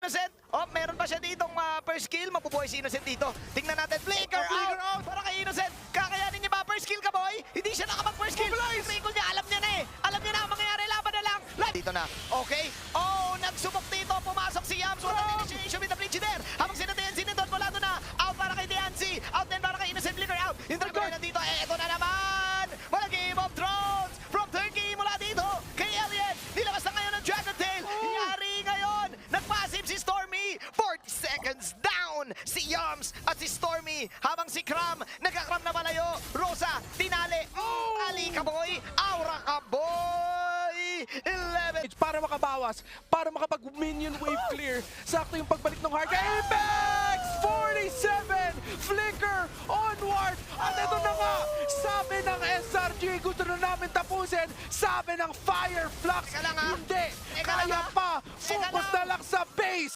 Innocent. Oh, meron pa siya ditong first kill. Mabubuhay si Innocent dito. Tingnan natin. Flicker out. Para kay Innocent. Kakayanin niya ba first kill ka, boy? Hindi siya nakapag-first kill. Yung niya, alam niya na eh. Alam niya na ang mangyayari. Laban na lang. Dito na. Okay. Oh, nagsubok dito. Pumasok si Yams. Walang initiation with the bridge there. Habang sina DNC nandun. Wala doon na. Out para kay DNC. Out din para kay Innocent. Flicker out. Yung third na dito. Eto na naman. Walang game of drones. From Turkey mula dito. Kay Alien. Nilabas na ngayon ng Dragon Tail. Yari ngayon. Nag-passive si Stormy. 40 seconds down. Si Yams at si Stormy. Habang si Kram. Nagka-Kram na malayo. Rosa. Tinali. Ali ka boy. Aura ka boy. 11. Para makabawas, para makapag-minion wave clear. Sakto yung pagbalik ng Hard. Apex! 47! Flicker! Onward! At ito na nga! Sabi ng SRG, gusto na namin tapusin. Sabi ng Fireflux, Teka lang, ha? hindi! Teka lang, Kaya ha? pa! Teka Focus lang. na lang sa base!